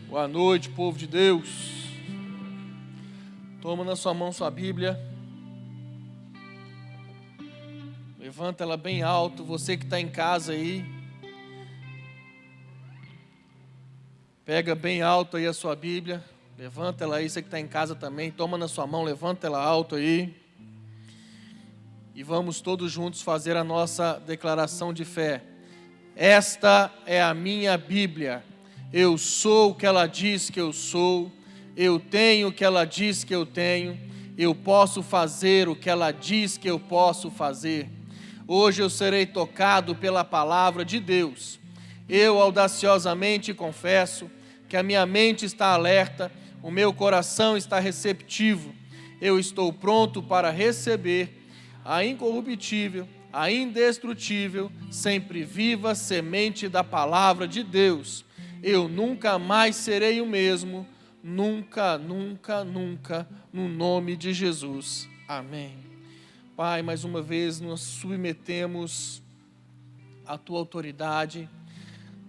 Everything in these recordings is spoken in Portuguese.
Boa noite, povo de Deus. Toma na sua mão sua Bíblia. Levanta ela bem alto. Você que está em casa aí, pega bem alto aí a sua Bíblia. Levanta ela aí, você que está em casa também. Toma na sua mão, levanta ela alto aí. E vamos todos juntos fazer a nossa declaração de fé. Esta é a minha Bíblia. Eu sou o que ela diz que eu sou. Eu tenho o que ela diz que eu tenho. Eu posso fazer o que ela diz que eu posso fazer. Hoje eu serei tocado pela palavra de Deus. Eu audaciosamente confesso que a minha mente está alerta, o meu coração está receptivo. Eu estou pronto para receber a incorruptível, a indestrutível, sempre viva semente da palavra de Deus. Eu nunca mais serei o mesmo, nunca, nunca, nunca, no nome de Jesus. Amém. Pai, mais uma vez nos submetemos à Tua autoridade,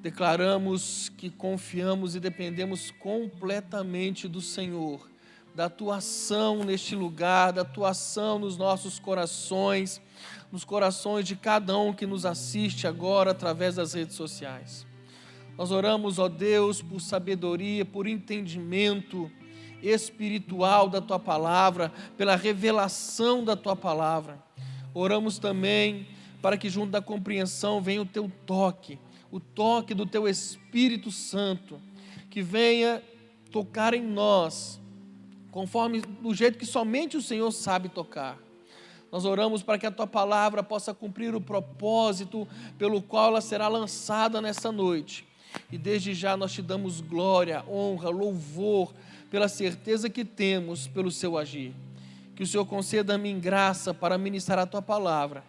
declaramos que confiamos e dependemos completamente do Senhor, da Tua ação neste lugar, da Tua ação nos nossos corações, nos corações de cada um que nos assiste agora através das redes sociais. Nós oramos, ó Deus, por sabedoria, por entendimento espiritual da Tua palavra, pela revelação da Tua palavra. Oramos também para que junto da compreensão venha o Teu toque, o toque do Teu Espírito Santo, que venha tocar em nós, conforme do jeito que somente o Senhor sabe tocar. Nós oramos para que a Tua palavra possa cumprir o propósito pelo qual ela será lançada nessa noite. E desde já nós Te damos glória, honra, louvor, pela certeza que temos pelo Seu agir. Que o Senhor conceda a mim graça para ministrar a Tua palavra.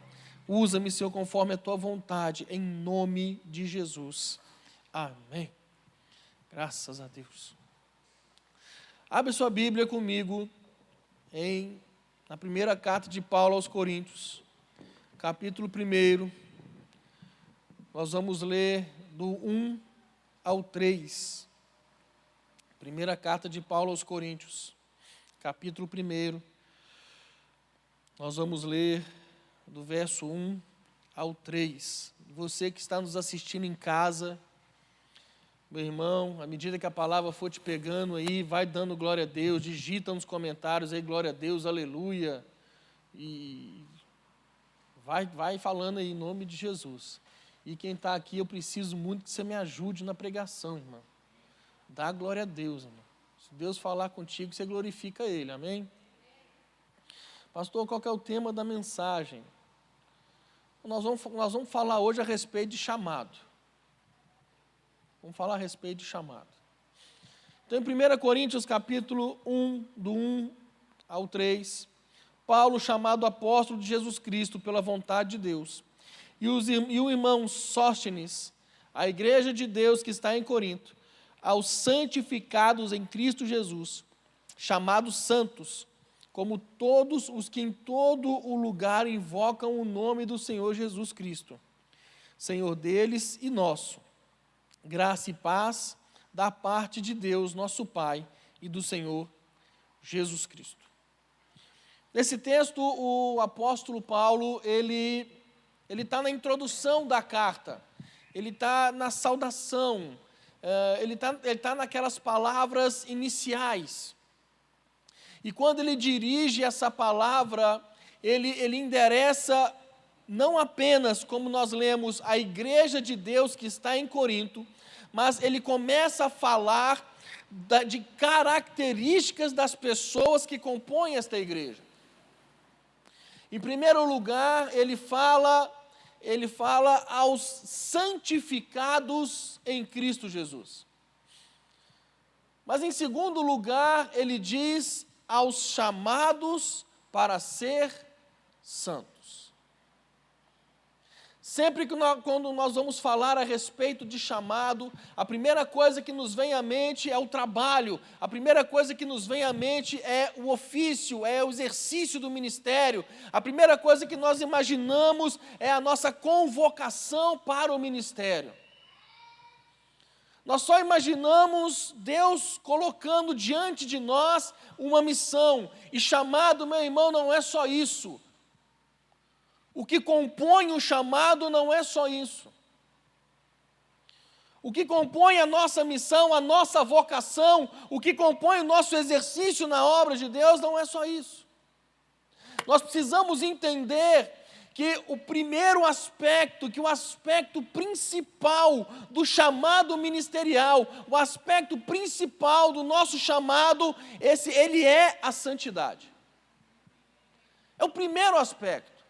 Usa-me, Senhor, conforme a Tua vontade, em nome de Jesus. Amém. Graças a Deus. Abre sua Bíblia comigo na primeira carta de Paulo aos Coríntios, capítulo 1. Nós vamos ler do 1 ao 3. Primeira carta de Paulo aos Coríntios, capítulo 1. Nós vamos ler do verso 1 ao 3. Você que está nos assistindo em casa, meu irmão, à medida que a palavra for te pegando aí, vai dando glória a Deus, digita nos comentários aí, glória a Deus, aleluia, e vai falando aí em nome de Jesus. E quem está aqui, eu preciso muito que você me ajude na pregação, irmão. Dá glória a Deus, irmão. Se Deus falar contigo, você glorifica Ele, amém? Pastor, qual que é o tema da mensagem? Nós vamos falar hoje a respeito de chamado. Vamos falar a respeito de chamado. Então, em 1 Coríntios, capítulo 1, do 1 ao 3, Paulo, chamado apóstolo de Jesus Cristo pela vontade de Deus, e o irmão Sóstenes, a igreja de Deus que está em Corinto, aos santificados em Cristo Jesus, chamados santos, como todos os que em todo o lugar invocam o nome do Senhor Jesus Cristo, Senhor deles e nosso. Graça e paz da parte de Deus, nosso Pai, e do Senhor Jesus Cristo. Nesse texto, o apóstolo Paulo, ele está na introdução da carta, ele está na saudação, ele tá naquelas palavras iniciais. E quando ele dirige essa palavra, ele endereça não apenas, como nós lemos, a igreja de Deus que está em Corinto, mas ele começa a falar de características das pessoas que compõem esta igreja. Em primeiro lugar, ele fala aos santificados em Cristo Jesus. Mas em segundo lugar, ele diz aos chamados para ser santos. Sempre quando nós vamos falar a respeito de chamado, a primeira coisa que nos vem à mente é o trabalho, a primeira coisa que nos vem à mente é o ofício, é o exercício do ministério, a primeira coisa que nós imaginamos é a nossa convocação para o ministério. Nós só imaginamos Deus colocando diante de nós uma missão. E chamado, meu irmão, não é só isso. O que compõe o chamado não é só isso. O que compõe a nossa missão, a nossa vocação, o que compõe o nosso exercício na obra de Deus não é só isso. Nós precisamos entender que o primeiro aspecto, que o aspecto principal do chamado ministerial, o aspecto principal do nosso chamado, ele é a santidade. É o primeiro aspecto.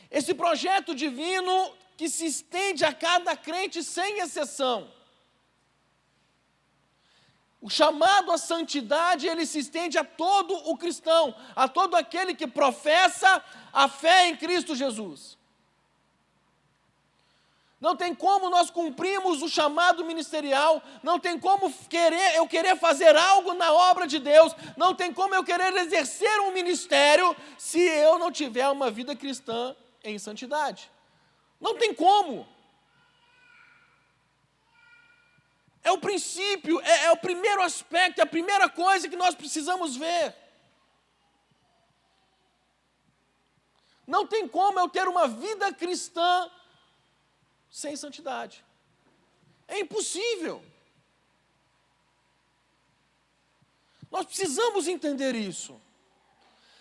Esse projeto divino que se estende a cada crente sem exceção. O chamado à santidade, ele se estende a todo o cristão, a todo aquele que professa a fé em Cristo Jesus. Não tem como nós cumprirmos o chamado ministerial, não tem como eu querer fazer algo na obra de Deus, não tem como eu querer exercer um ministério se eu não tiver uma vida cristã em santidade. Não tem como. É o princípio, é o primeiro aspecto, é a primeira coisa que nós precisamos ver. Não tem como eu ter uma vida cristã sem santidade. É impossível. Nós precisamos entender isso.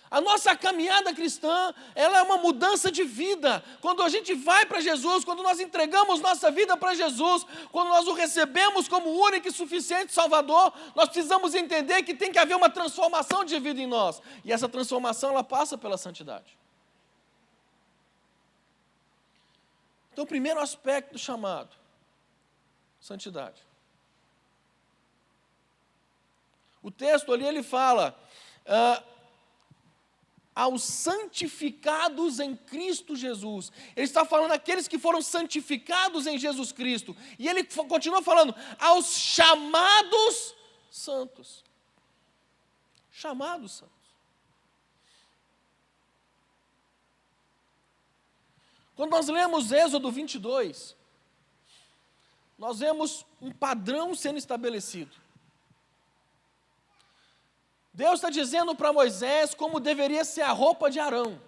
A nossa caminhada cristã, ela é uma mudança de vida. Quando a gente vai para Jesus, quando nós entregamos nossa vida para Jesus, quando nós o recebemos como único e suficiente Salvador, nós precisamos entender que tem que haver uma transformação de vida em nós. E essa transformação, ela passa pela santidade. Então, o primeiro aspecto do chamado, santidade. O texto ali, ele fala... aos santificados em Cristo Jesus. Ele está falando aqueles que foram santificados em Jesus Cristo. E ele continua falando, aos chamados santos. Chamados santos. Quando nós lemos Êxodo 22, nós vemos um padrão sendo estabelecido. Deus está dizendo para Moisés como deveria ser a roupa de Arão.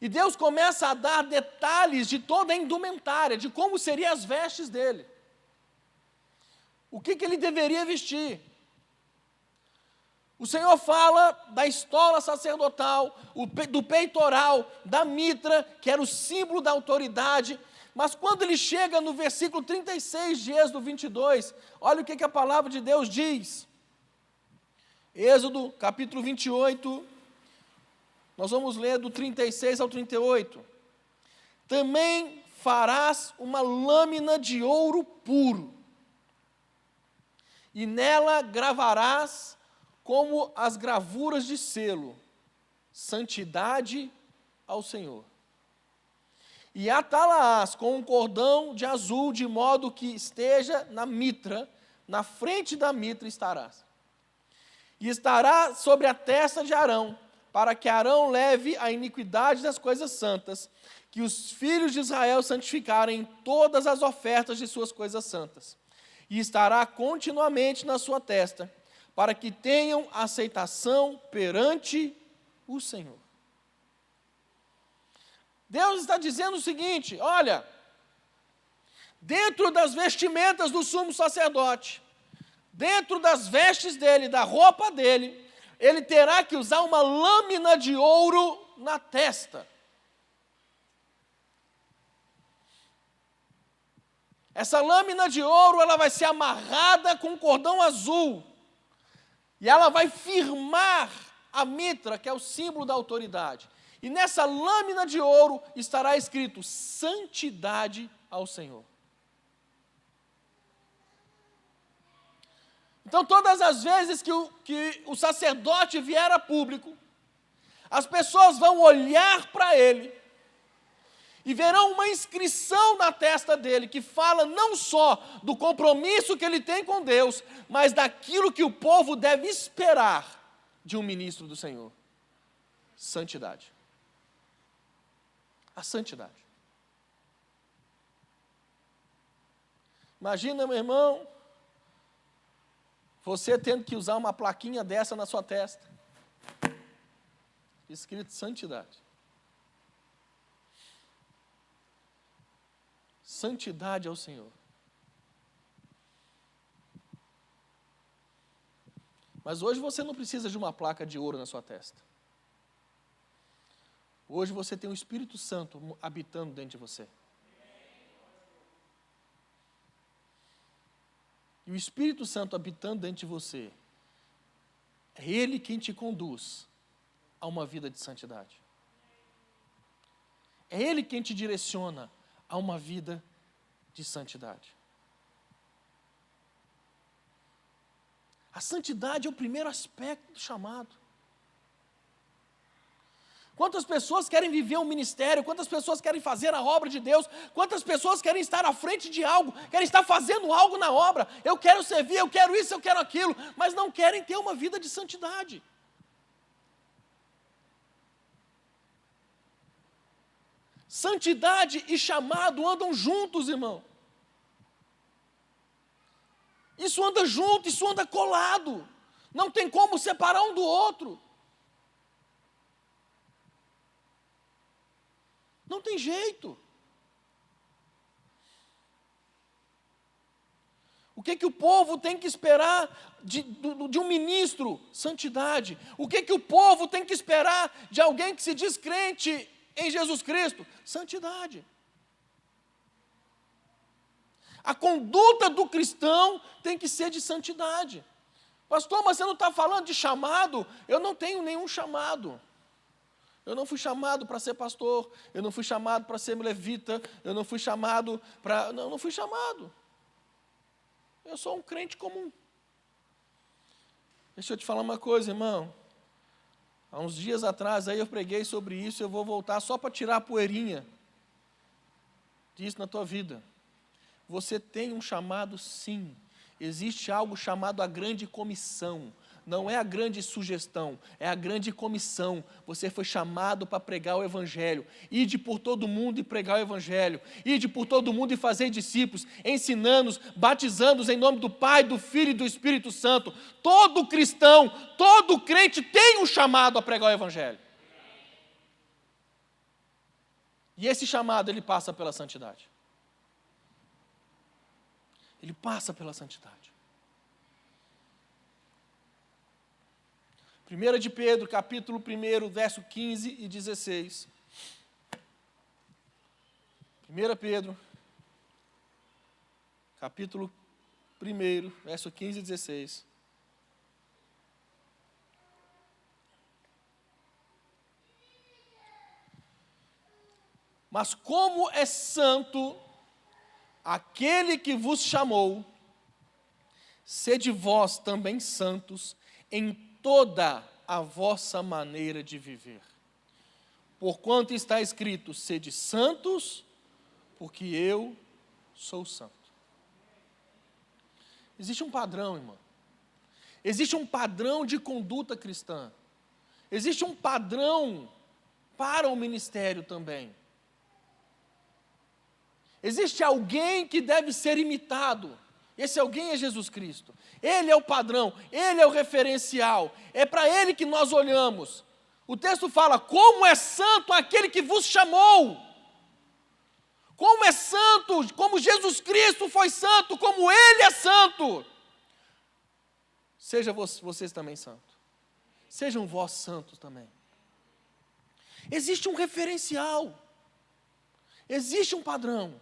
E Deus começa a dar detalhes de toda a indumentária, de como seriam as vestes dele. O que ele deveria vestir. O Senhor fala da estola sacerdotal, do peitoral, da mitra, que era o símbolo da autoridade. Mas quando ele chega no versículo 36 de Êxodo 22, olha o que a palavra de Deus diz. Êxodo, capítulo 28, nós vamos ler do 36 ao 38. Também farás uma lâmina de ouro puro, e nela gravarás como as gravuras de selo, santidade ao Senhor. E atá-la-ás com um cordão de azul, de modo que esteja na mitra, na frente da mitra estarás. E estará sobre a testa de Arão, para que Arão leve a iniquidade das coisas santas, que os filhos de Israel santificarem todas as ofertas de suas coisas santas. E estará continuamente na sua testa, para que tenham aceitação perante o Senhor. Deus está dizendo o seguinte, olha, dentro das vestimentas do sumo sacerdote, dentro das vestes dele, da roupa dele, ele terá que usar uma lâmina de ouro na testa. Essa lâmina de ouro, ela vai ser amarrada com um cordão azul. E ela vai firmar a mitra, que é o símbolo da autoridade. E nessa lâmina de ouro estará escrito, santidade ao Senhor. Então, todas as vezes que o sacerdote vier a público, as pessoas vão olhar para ele e verão uma inscrição na testa dele que fala não só do compromisso que ele tem com Deus, mas daquilo que o povo deve esperar de um ministro do Senhor. Santidade. A santidade. Imagina, meu irmão, você tendo que usar uma plaquinha dessa na sua testa, escrito santidade. Santidade ao Senhor. Mas hoje você não precisa de uma placa de ouro na sua testa. Hoje você tem o Espírito Santo habitando dentro de você. E o Espírito Santo habitando dentro de você, é Ele quem te conduz a uma vida de santidade. É Ele quem te direciona a uma vida de santidade. A santidade é o primeiro aspecto do chamado. Quantas pessoas querem viver um ministério, quantas pessoas querem fazer a obra de Deus, quantas pessoas querem estar à frente de algo, querem estar fazendo algo na obra, eu quero servir, eu quero isso, eu quero aquilo, mas não querem ter uma vida de santidade. Santidade e chamado andam juntos, irmão. Isso anda junto, isso anda colado. Não tem como separar um do outro. Não tem jeito. O que o povo tem que esperar de um ministro? Santidade. O que o povo tem que esperar de alguém que se diz crente em Jesus Cristo? Santidade. A conduta do cristão tem que ser de santidade. Pastor, mas você não está falando de chamado? Eu não tenho nenhum chamado. Eu não fui chamado para ser pastor, eu não fui chamado para ser levita, eu não fui chamado para... Não fui chamado. Eu sou um crente comum. Deixa eu te falar uma coisa, irmão. Há uns dias atrás aí eu preguei sobre isso, eu vou voltar só para tirar a poeirinha disso na tua vida. Você tem um chamado, sim. Existe algo chamado a grande comissão. Não é a grande sugestão, é a grande comissão. Você foi chamado para pregar o Evangelho. Ide por todo mundo e pregar o Evangelho. Ide por todo mundo e fazer discípulos, ensinando-os, batizando-os em nome do Pai, do Filho e do Espírito Santo. Todo cristão, todo crente tem um chamado a pregar o Evangelho. E esse chamado, ele passa pela santidade. Ele passa pela santidade. 1 de Pedro, capítulo 1, verso 15 e 16. 1 Pedro, capítulo 1, verso 15 e 16. Mas como é santo aquele que vos chamou, sede vós também santos em toda a vossa maneira de viver. Porquanto está escrito, sede santos, porque eu sou santo. Existe um padrão, irmão. Existe um padrão de conduta cristã. Existe um padrão para o ministério também. Existe alguém que deve ser imitado. Esse alguém é Jesus Cristo. Ele é o padrão, Ele é o referencial. É para Ele que nós olhamos. O texto fala, como é santo aquele que vos chamou. Como é santo, como Jesus Cristo foi santo, como Ele é santo. Sejam vocês também santos. Sejam vós santos também. Existe um referencial. Existe um padrão.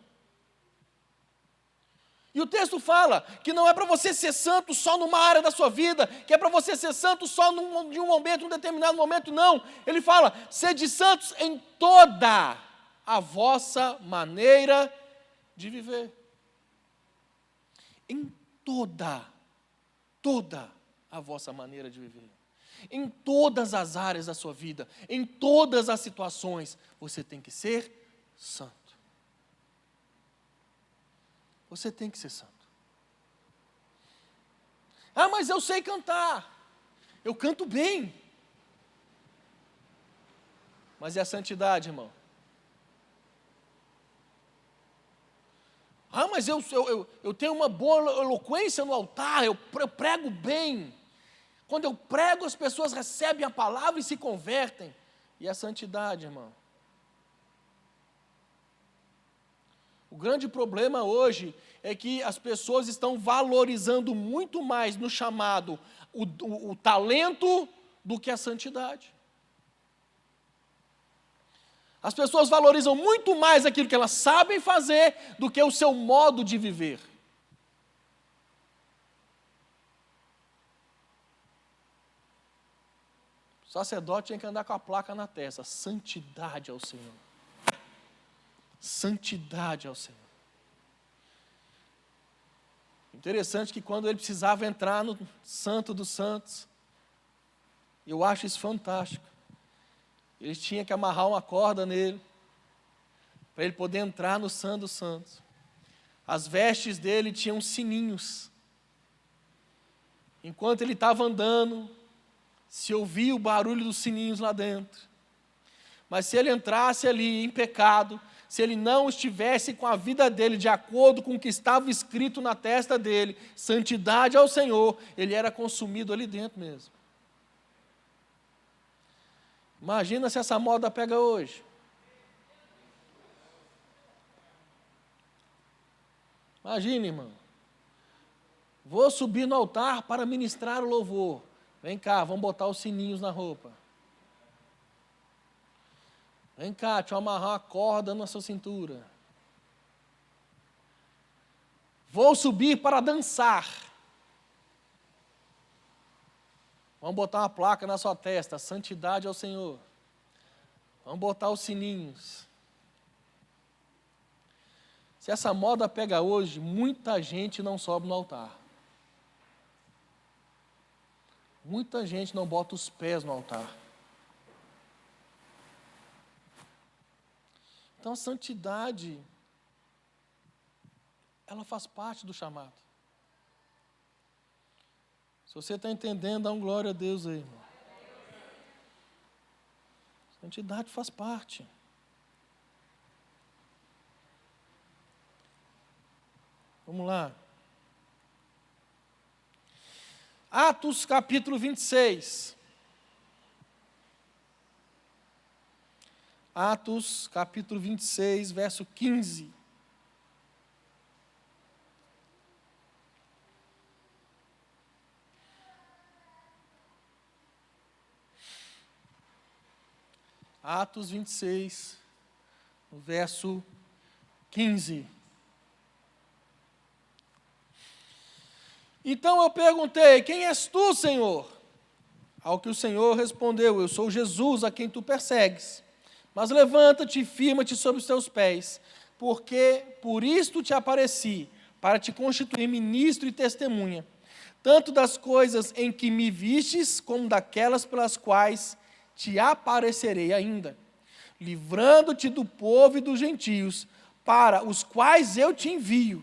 E o texto fala que não é para você ser santo só numa área da sua vida, que é para você ser santo só de um momento, um determinado momento, não. Ele fala, sede santos em toda a vossa maneira de viver. Em toda a vossa maneira de viver. Em todas as áreas da sua vida, em todas as situações, você tem que ser santo. Você tem que ser santo. Ah, mas eu sei cantar. Eu canto bem. Mas é a santidade, irmão. Ah, mas eu tenho uma boa eloquência no altar, eu prego bem. Quando eu prego, as pessoas recebem a palavra e se convertem. E a santidade, irmão? O grande problema hoje é que as pessoas estão valorizando muito mais no chamado o talento do que a santidade. As pessoas valorizam muito mais aquilo que elas sabem fazer do que o seu modo de viver. O sacerdote tinha que andar com a placa na testa: santidade ao Senhor. Santidade ao Senhor. Interessante que quando ele precisava entrar no Santo dos Santos, eu acho isso fantástico, ele tinha que amarrar uma corda nele, para ele poder entrar no Santo dos Santos. As vestes dele tinham sininhos. Enquanto ele estava andando, se ouvia o barulho dos sininhos lá dentro. Mas se ele entrasse ali em pecado, se ele não estivesse com a vida dele de acordo com o que estava escrito na testa dele, santidade ao Senhor, ele era consumido ali dentro mesmo. Imagina se essa moda pega hoje. Imagina, irmão. Vou subir no altar para ministrar o louvor. Vem cá, vamos botar os sininhos na roupa. Vem cá, deixa eu amarrar uma corda na sua cintura. Vou subir para dançar. Vamos botar uma placa na sua testa: santidade ao Senhor. Vamos botar os sininhos. Se essa moda pega hoje, muita gente não sobe no altar. Muita gente não bota os pés no altar. Então a santidade, ela faz parte do chamado. Se você está entendendo, dá um glória a Deus aí, irmão. Santidade faz parte. Vamos lá. Atos capítulo 26. Atos capítulo 26, verso 15. Atos 26, no verso 15. Então eu perguntei: quem és tu, Senhor? Ao que o Senhor respondeu: eu sou Jesus, a quem tu persegues. Mas levanta-te e firma-te sobre os teus pés, porque por isto te apareci, para te constituir ministro e testemunha, tanto das coisas em que me vistes, como daquelas pelas quais te aparecerei ainda, livrando-te do povo e dos gentios, para os quais eu te envio,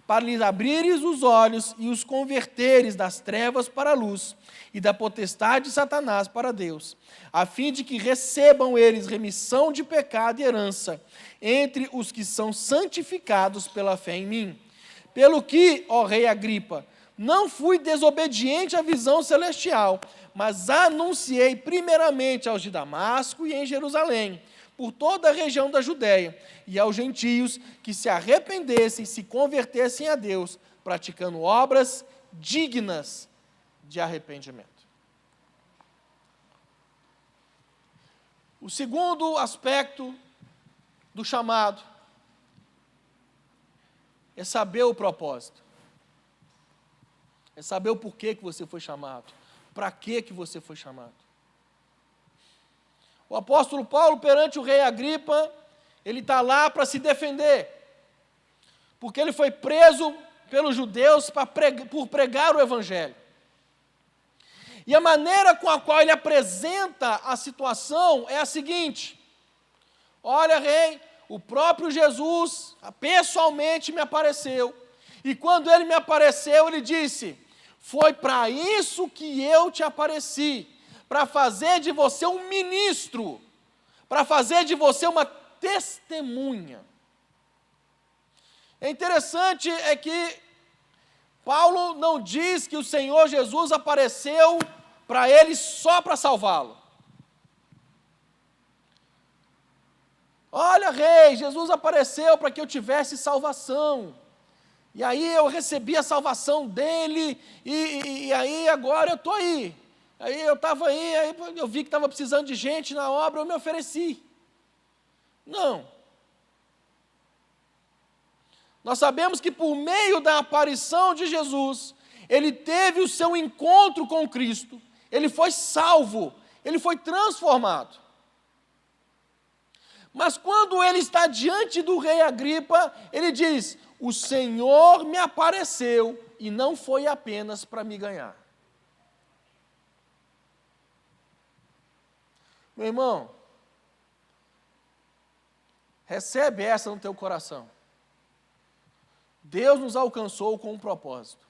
para lhes abrires os olhos e os converteres das trevas para a luz, e da potestade de Satanás para Deus, a fim de que recebam eles remissão de pecado e herança, entre os que são santificados pela fé em mim. Pelo que, ó rei Agripa, não fui desobediente à visão celestial, mas anunciei primeiramente aos de Damasco e em Jerusalém, por toda a região da Judéia, e aos gentios que se arrependessem, se convertessem a Deus, praticando obras dignas de arrependimento. O segundo aspecto do chamado é saber o propósito. É saber o porquê que você foi chamado. Para que você foi chamado. O apóstolo Paulo, perante o rei Agripa, ele está lá para se defender. Porque ele foi preso pelos judeus por pregar o evangelho. E a maneira com a qual ele apresenta a situação é a seguinte: olha, rei, o próprio Jesus pessoalmente me apareceu. E quando ele me apareceu, ele disse: foi para isso que eu te apareci, para fazer de você um ministro, para fazer de você uma testemunha. É interessante é que Paulo não diz que o Senhor Jesus apareceu para ele só para salvá-lo. Olha, rei, Jesus apareceu para que eu tivesse salvação. E aí eu recebi a salvação dele, e aí agora eu estou aí. Aí eu estava aí eu vi que estava precisando de gente na obra, eu me ofereci. Não. Nós sabemos que por meio da aparição de Jesus, ele teve o seu encontro com Cristo, ele foi salvo, ele foi transformado. Mas quando ele está diante do rei Agripa, ele diz: o Senhor me apareceu e não foi apenas para me ganhar. Meu irmão, recebe essa no teu coração. Deus nos alcançou com um propósito.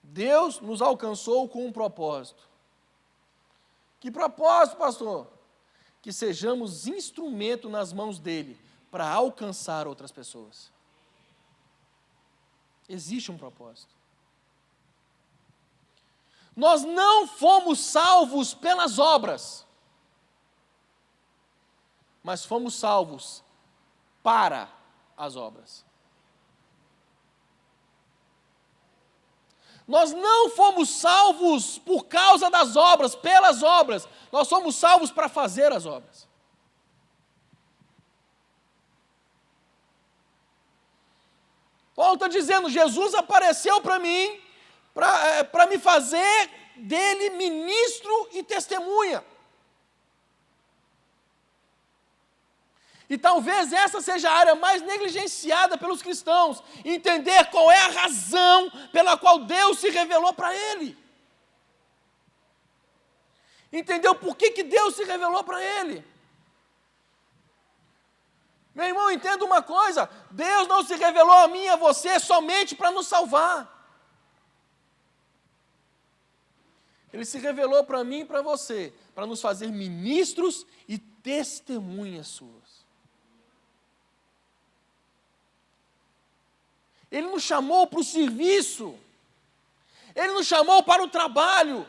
Deus nos alcançou com um propósito. Que propósito, pastor? Que sejamos instrumento nas mãos dele para alcançar outras pessoas. Existe um propósito. Nós não fomos salvos pelas obras, mas fomos salvos para as obras. Nós não fomos salvos por causa das obras, pelas obras. Nós somos salvos para fazer as obras. Paulo está dizendo, Jesus apareceu para mim, para me fazer dele ministro e testemunha. E talvez essa seja a área mais negligenciada pelos cristãos, entender qual é a razão pela qual Deus se revelou para ele. Entender o porquê que Deus se revelou para ele. Meu irmão, entenda uma coisa, Deus não se revelou a mim e a você somente para nos salvar. Ele se revelou para mim e para você, para nos fazer ministros e testemunhas suas. Ele nos chamou para o serviço, Ele nos chamou para o trabalho.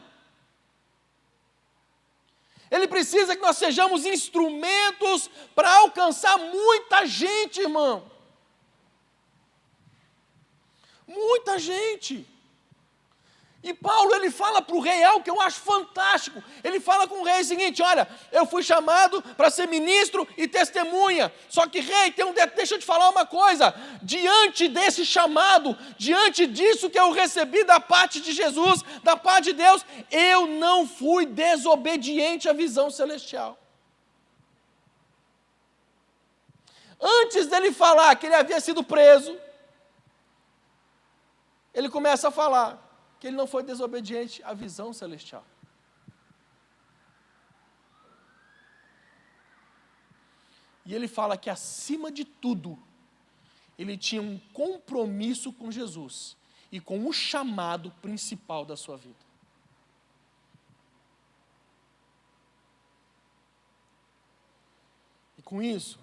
Ele precisa que nós sejamos instrumentos para alcançar muita gente, irmão. Muita gente. E Paulo, ele fala para o rei algo que eu acho fantástico. Ele fala com o rei o seguinte: olha, eu fui chamado para ser ministro e testemunha. Só que, rei, deixa eu te falar uma coisa. Diante desse chamado, diante disso que eu recebi da parte de Jesus, da parte de Deus, eu não fui desobediente à visão celestial. Antes dele falar que ele havia sido preso, ele começa a falar que ele não foi desobediente à visão celestial. E ele fala que, acima de tudo, ele tinha um compromisso com Jesus e com o chamado principal da sua vida. E com isso,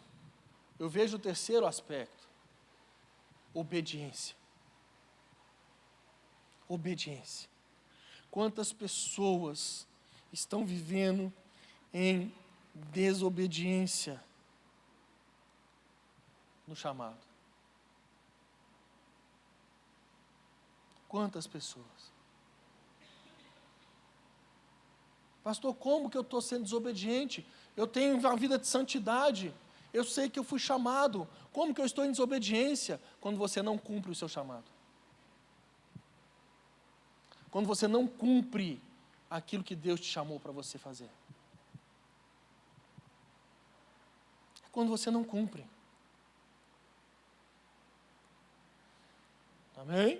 eu vejo o terceiro aspecto: obediência. Obediência. Quantas pessoas estão vivendo em desobediência no chamado? Quantas pessoas? Pastor, como que eu estou sendo desobediente? Eu tenho uma vida de santidade, eu sei que eu fui chamado. Como que eu estou em desobediência? Quando você não cumpre o seu chamado. Quando você não cumpre aquilo que Deus te chamou para você fazer. É quando você não cumpre. Amém?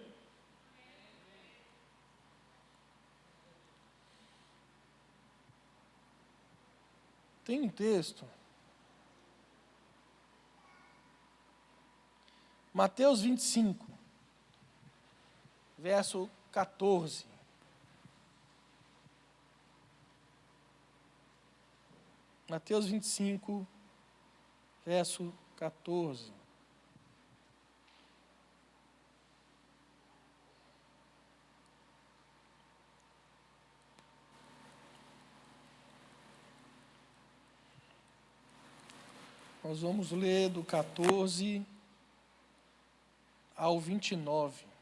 Tem um texto, Mateus 25, verso 14. Mateus 25, verso 14. Nós vamos ler do 14 ao 29.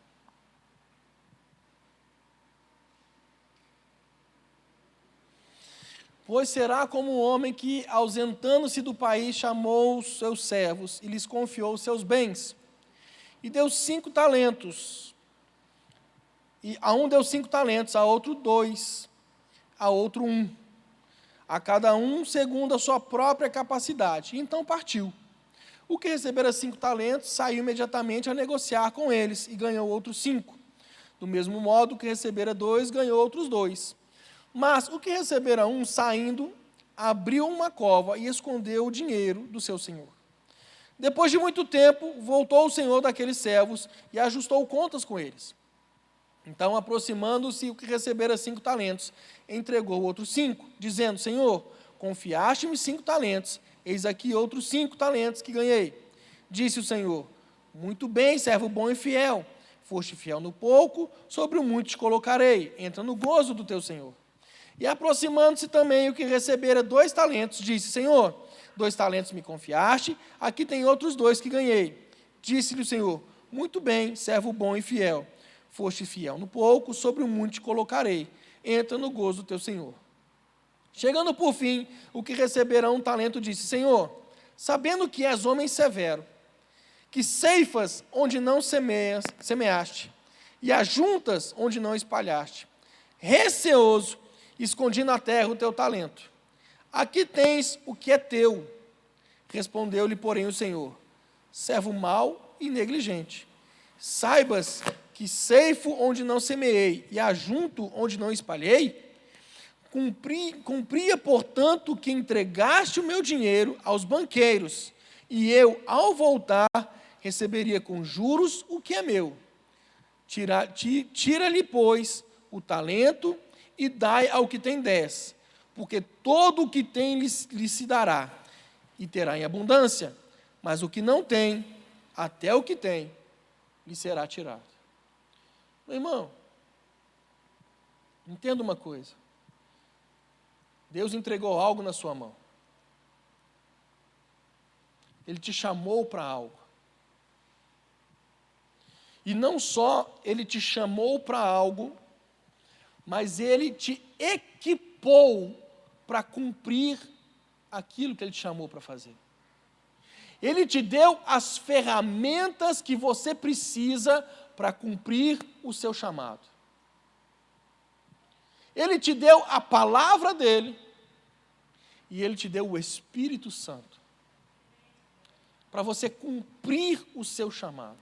Pois será como um homem que, ausentando-se do país, chamou os seus servos e lhes confiou os seus bens. E deu 5 talentos. E a um deu 5 talentos, a outro 2, a outro 1. A cada um segundo a sua própria capacidade. E então partiu. O que recebera 5 talentos saiu imediatamente a negociar com eles e ganhou outros 5. Do mesmo modo, o que recebera 2 ganhou outros 2. Mas o que recebera 1, saindo, abriu uma cova e escondeu o dinheiro do seu senhor. Depois de muito tempo, voltou o senhor daqueles servos e ajustou contas com eles. Então, aproximando-se, o que recebera 5 talentos, entregou outros 5, dizendo: Senhor, confiaste-me 5 talentos, eis aqui outros 5 talentos que ganhei. Disse o Senhor: muito bem, servo bom e fiel. Foste fiel no pouco, sobre o muito te colocarei. Entra no gozo do teu Senhor. E aproximando-se também o que recebera 2 talentos, disse: Senhor, 2 talentos me confiaste, aqui tem outros 2 que ganhei. Disse-lhe o Senhor: muito bem, servo bom e fiel. Foste fiel no pouco, sobre o muito te colocarei. Entra no gozo do teu Senhor. Chegando por fim, o que recebera 1 talento disse: Senhor, sabendo que és homem severo, que ceifas onde não semeaste, e ajuntas onde não espalhaste, receoso, escondi na terra o teu talento. Aqui tens o que é teu. Respondeu-lhe, porém, o Senhor: servo mau e negligente. Saibas que ceifo onde não semeei e ajunto onde não espalhei. Cumpria, portanto, que entregaste o meu dinheiro aos banqueiros, e eu, ao voltar, receberia com juros o que é meu. Tira-lhe, pois, o talento e dai ao que tem 10, porque todo o que tem lhe se dará, e terá em abundância, mas o que não tem, até o que tem, lhe será tirado. Meu irmão, entenda uma coisa. Deus entregou algo na sua mão. Ele te chamou para algo. E não só Ele te chamou para algo, mas Ele te equipou para cumprir aquilo que Ele te chamou para fazer. Ele te deu as ferramentas que você precisa para cumprir o seu chamado. Ele te deu a palavra dEle e Ele te deu o Espírito Santo para você cumprir o seu chamado.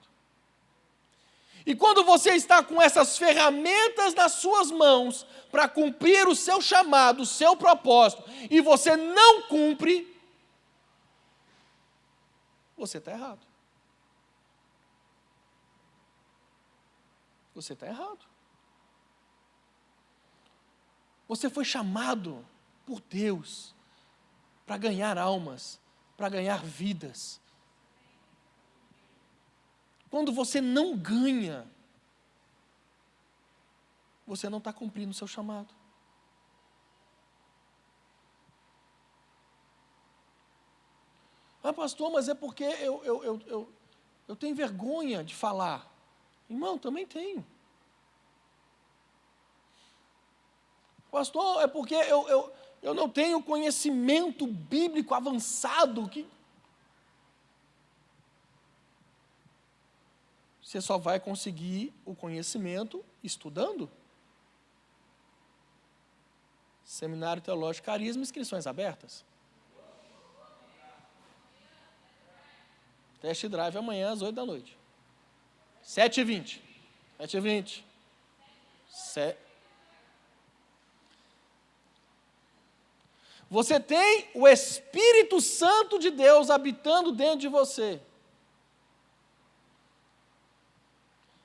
E quando você está com essas ferramentas nas suas mãos para cumprir o seu chamado, o seu propósito, e você não cumpre, você está errado. Você está errado. Você foi chamado por Deus para ganhar almas, para ganhar vidas. Quando você não ganha, você não está cumprindo o seu chamado. Ah, pastor, mas é porque eu tenho vergonha de falar. Irmão, também tenho. Pastor, é porque eu não tenho conhecimento bíblico avançado. Você só vai conseguir o conhecimento estudando. Seminário Teológico Carisma, inscrições abertas. Test drive amanhã às 8 da noite. 7h20. 7h20. Você tem o Espírito Santo de Deus habitando dentro de você.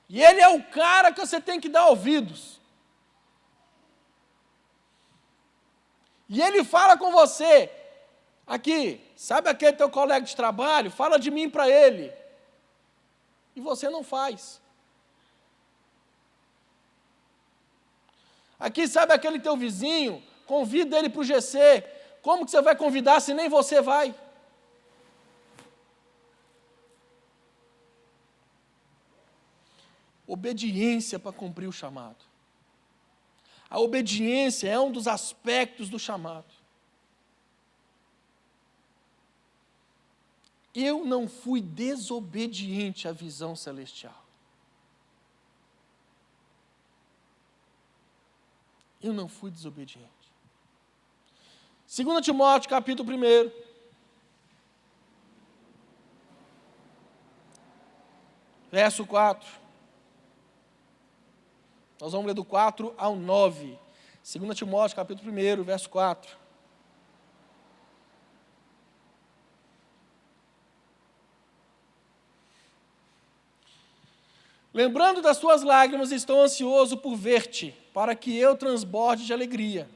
E Ele é o cara que você tem que dar ouvidos. E Ele fala com você: Aqui, sabe aquele teu colega de trabalho? Fala de mim para ele. E você não faz. Aqui, sabe aquele teu vizinho? Convida ele para o GC. Como que você vai convidar se nem você vai? Obediência para cumprir o chamado. A obediência é um dos aspectos do chamado. Eu não fui desobediente à visão celestial. Eu não fui desobediente. 2 Timóteo, capítulo 1. Verso 4. Nós vamos ler do 4 ao 9. 2 Timóteo, capítulo 1, verso 4. Lembrando das tuas lágrimas, estou ansioso por ver-te, para que eu transborde de alegria,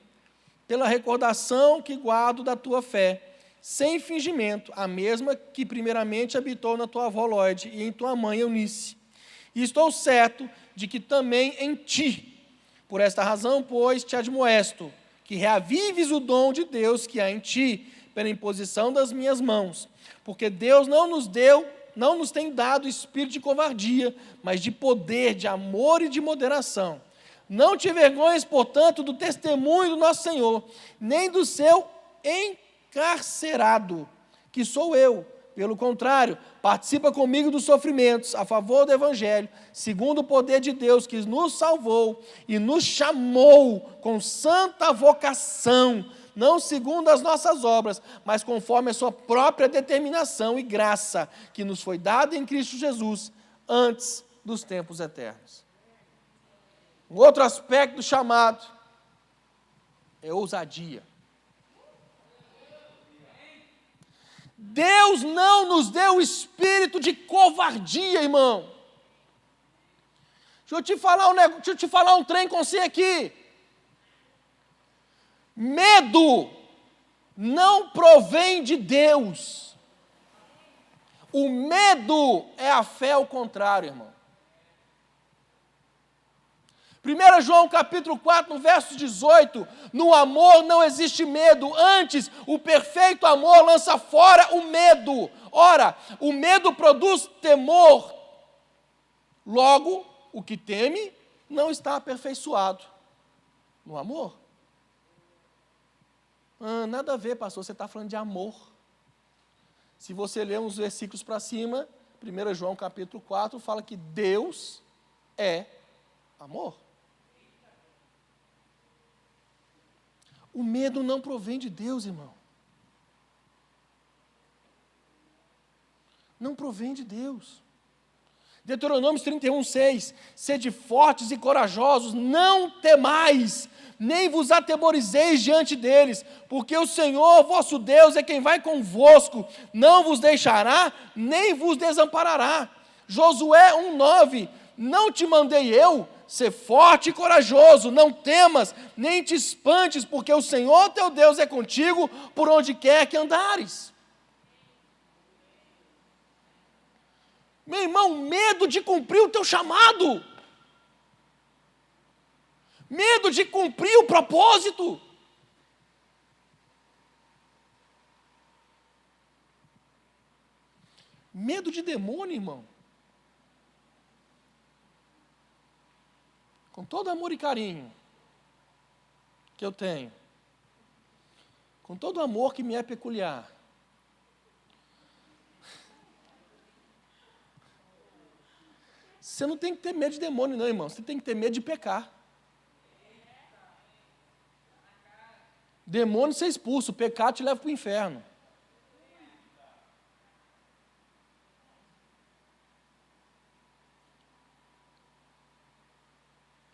pela recordação que guardo da tua fé, sem fingimento, a mesma que primeiramente habitou na tua avó Lóide e em tua mãe Eunice. E estou certo de que também em ti. Por esta razão, pois, te admoesto, que reavives o dom de Deus que há em ti, pela imposição das minhas mãos. Porque Deus não nos tem dado espírito de covardia, mas de poder, de amor e de moderação. Não te envergonhes, portanto, do testemunho do nosso Senhor, nem do seu encarcerado, que sou eu. Pelo contrário, participa comigo dos sofrimentos a favor do Evangelho, segundo o poder de Deus que nos salvou e nos chamou com santa vocação, não segundo as nossas obras, mas conforme a sua própria determinação e graça, que nos foi dada em Cristo Jesus, antes dos tempos eternos. Um outro aspecto do chamado é ousadia. Deus não nos deu o espírito de covardia, irmão. Deixa eu te falar um trem com você aqui. Medo não provém de Deus. O medo é a fé ao contrário, irmão. 1 João capítulo 4, no verso 18, no amor não existe medo, antes o perfeito amor lança fora o medo. Ora, o medo produz temor, logo o que teme não está aperfeiçoado no amor. Nada a ver, pastor, você está falando de amor. Se você ler uns versículos para cima, 1 João capítulo 4 fala que Deus é amor. O medo não provém de Deus, irmão. Não provém de Deus. Deuteronômio 31:6, sede fortes e corajosos, não temais, nem vos atemorizeis diante deles, porque o Senhor vosso Deus é quem vai convosco, não vos deixará, nem vos desamparará. Josué 1:9, não te mandei eu? Ser forte e corajoso, não temas, nem te espantes, porque o Senhor teu Deus é contigo por onde quer que andares. Meu irmão, medo de cumprir o teu chamado. Medo de cumprir o propósito. Medo de demônio, irmão. Com todo amor e carinho que eu tenho, com todo amor que me é peculiar, você não tem que ter medo de demônio, não, irmão. Você tem que ter medo de pecar. Demônio você expulsa, o pecado te leva para o inferno.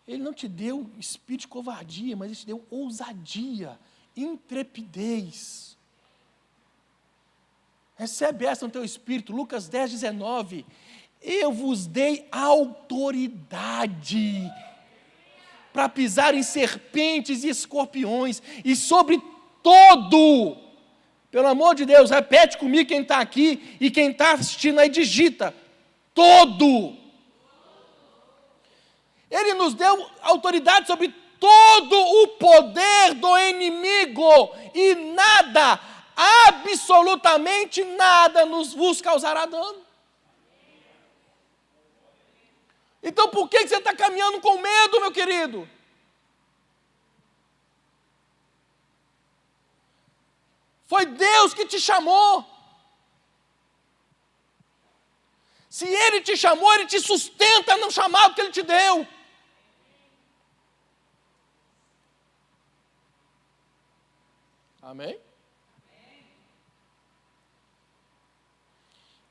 Ele não te deu espírito de covardia, mas Ele te deu ousadia, intrepidez. Recebe essa no teu espírito. Lucas 10:19. Eu vos dei autoridade para pisar em serpentes e escorpiões, e sobre todo Pelo amor de Deus, repete comigo quem está aqui e quem está assistindo aí, digita. Todo. Ele nos deu autoridade sobre todo o poder do inimigo e nada, absolutamente nada vos causará dano. Então por que você está caminhando com medo, meu querido? Foi Deus que te chamou. Se Ele te chamou, Ele te sustenta no chamado que Ele te deu. Amém?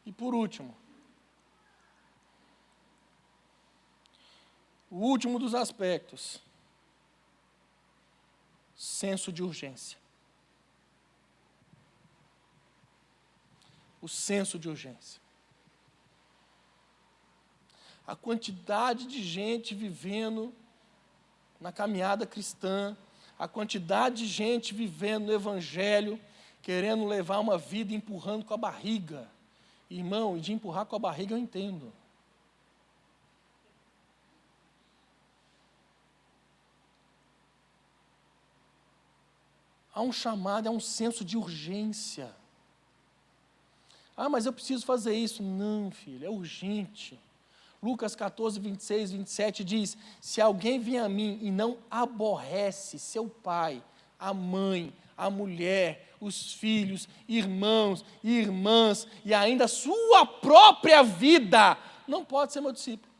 E por último, o último dos aspectos, senso de urgência. O senso de urgência. A quantidade de gente vivendo na caminhada cristã, a quantidade de gente vivendo no Evangelho, querendo levar uma vida empurrando com a barriga. Irmão, e de empurrar com a barriga eu entendo. Há um chamado, há um senso de urgência. Ah, mas eu preciso fazer isso. Não, filho, é urgente. Lucas 14, 26, 27 diz, se alguém vem a mim e não aborrece seu pai, a mãe, a mulher, os filhos, irmãos e irmãs, e ainda a sua própria vida, não pode ser meu discípulo.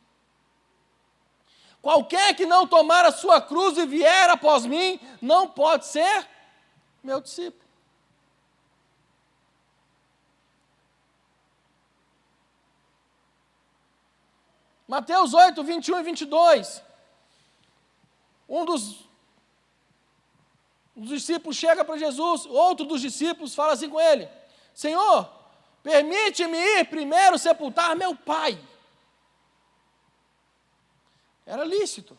Qualquer que não tomar a sua cruz e vier após mim, não pode ser meu discípulo. Mateus 8, 21 e 22. Um dos discípulos chega para Jesus, outro dos discípulos fala assim com ele, Senhor, permite-me ir primeiro sepultar meu pai. Era lícito.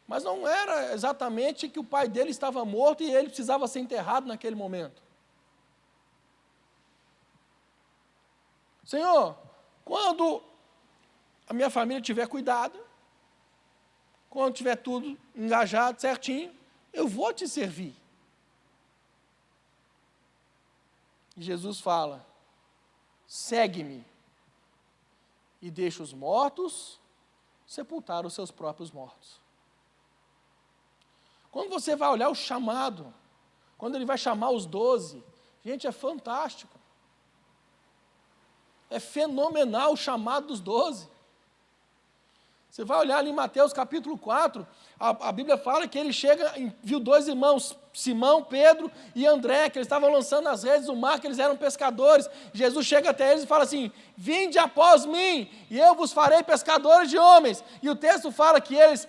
Mas não era exatamente que o pai dele estava morto e ele precisava ser enterrado naquele momento. Senhor, quando a minha família tiver cuidado, quando tiver tudo engajado, certinho, eu vou te servir. E Jesus fala, segue-me e deixa os mortos sepultar os seus próprios mortos. Quando você vai olhar o chamado, quando ele vai chamar os 12, gente, é fantástico. É fenomenal o chamado dos 12. Você vai olhar ali em Mateus capítulo 4, a Bíblia fala que ele chega, viu 2 irmãos, Simão, Pedro e André, que eles estavam lançando as redes do mar, que eles eram pescadores. Jesus chega até eles e fala assim, vinde após mim, e eu vos farei pescadores de homens. E o texto fala que eles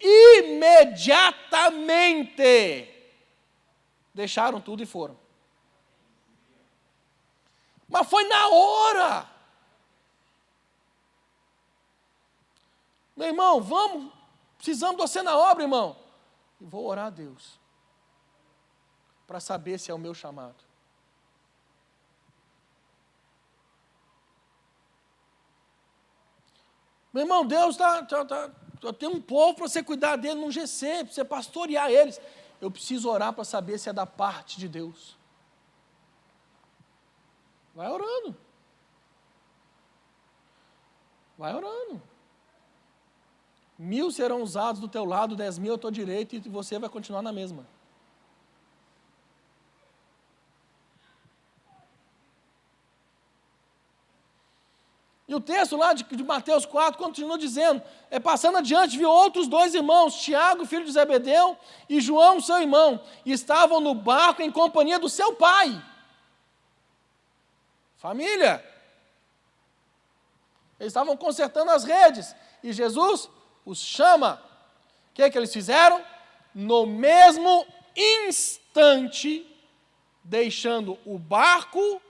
imediatamente deixaram tudo e foram. Mas foi na hora. Meu irmão, precisamos de você na obra, irmão. E vou orar a Deus para saber se é o meu chamado. Meu irmão, Deus tem um povo para você cuidar dele num GC, para você pastorear eles. Eu preciso orar para saber se é da parte de Deus. Vai orando. Vai orando. 1000 serão usados do teu lado, 10.000 à tua direita, e você vai continuar na mesma. E o texto lá de Mateus 4 continua dizendo, passando adiante, viu outros 2 irmãos, Tiago, filho de Zebedeu, e João, seu irmão, e estavam no barco em companhia do seu pai. Família. Eles estavam consertando as redes, e Jesus os chama. O que eles fizeram? No mesmo instante, deixando o barco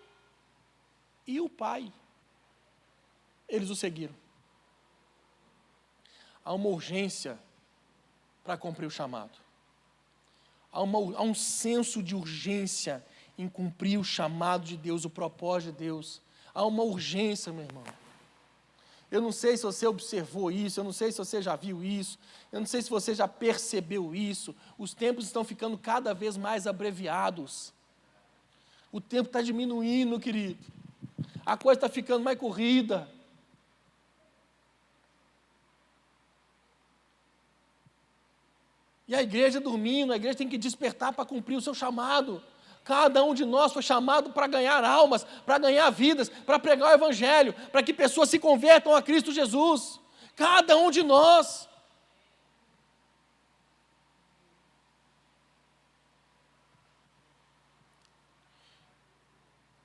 e o pai. Eles o seguiram. Há uma urgência para cumprir o chamado. Há um senso de urgência em cumprir o chamado de Deus, o propósito de Deus. Há uma urgência, meu irmão. Eu não sei se você observou isso, eu não sei se você já viu isso, eu não sei se você já percebeu isso. Os tempos estão ficando cada vez mais abreviados. O tempo está diminuindo, querido. A coisa está ficando mais corrida. E a igreja dormindo, a igreja tem que despertar para cumprir o seu chamado. Cada um de nós foi chamado para ganhar almas, para ganhar vidas, para pregar o Evangelho, para que pessoas se convertam a Cristo Jesus. Cada um de nós.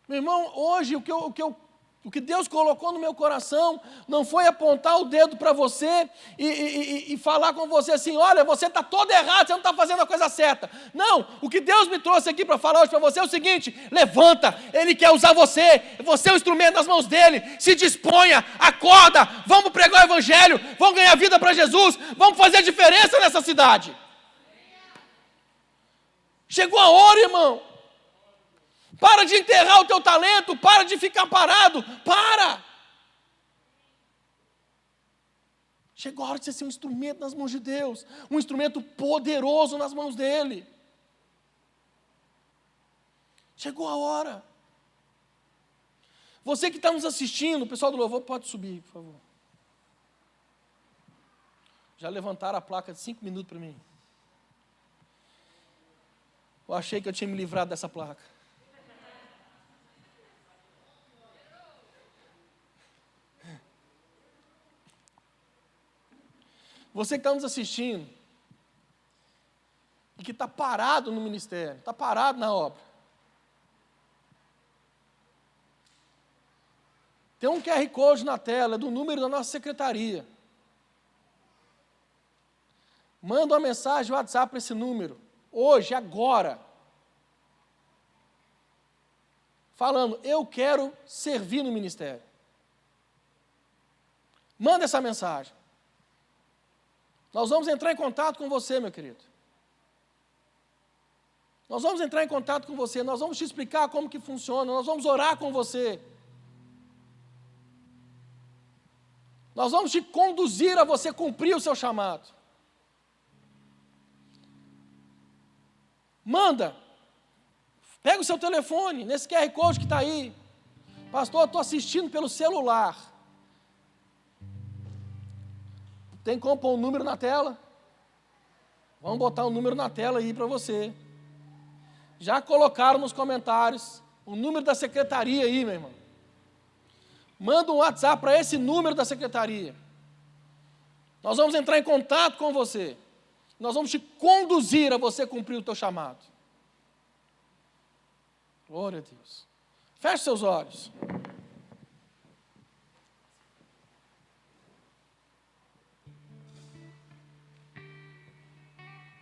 Meu irmão, hoje o que Deus colocou no meu coração não foi apontar o dedo para você e falar com você assim, olha, você está todo errado, você não está fazendo a coisa certa. Não, o que Deus me trouxe aqui para falar hoje para você é o seguinte, levanta, Ele quer usar você é o instrumento nas mãos dEle, se disponha, acorda, vamos pregar o Evangelho, vamos ganhar vida para Jesus, vamos fazer diferença nessa cidade. Chegou a hora, irmão. Para de enterrar o teu talento, para de ficar parado, para! Chegou a hora de você ser um instrumento nas mãos de Deus, um instrumento poderoso nas mãos dEle. Chegou a hora. Você que está nos assistindo, o pessoal do louvor pode subir, por favor. Já levantaram a placa de 5 minutos para mim. Eu achei que eu tinha me livrado dessa placa. Você que está nos assistindo e que está parado no ministério, está parado na obra. Tem um QR Code na tela do número da nossa secretaria. Manda uma mensagem no WhatsApp para esse número, hoje, agora. Falando, eu quero servir no ministério. Manda essa mensagem. Nós vamos entrar em contato com você, meu querido. Nós vamos entrar em contato com você, nós vamos te explicar como que funciona, nós vamos orar com você. Nós vamos te conduzir a você cumprir o seu chamado. Manda. Pega o seu telefone, nesse QR Code que está aí. Pastor, eu estou assistindo pelo celular. Tem como pôr um número na tela? Vamos botar um número na tela aí para você. Já colocaram nos comentários o número da secretaria aí, meu irmão. Manda um WhatsApp para esse número da secretaria. Nós vamos entrar em contato com você. Nós vamos te conduzir a você cumprir o teu chamado. Glória a Deus. Feche seus olhos.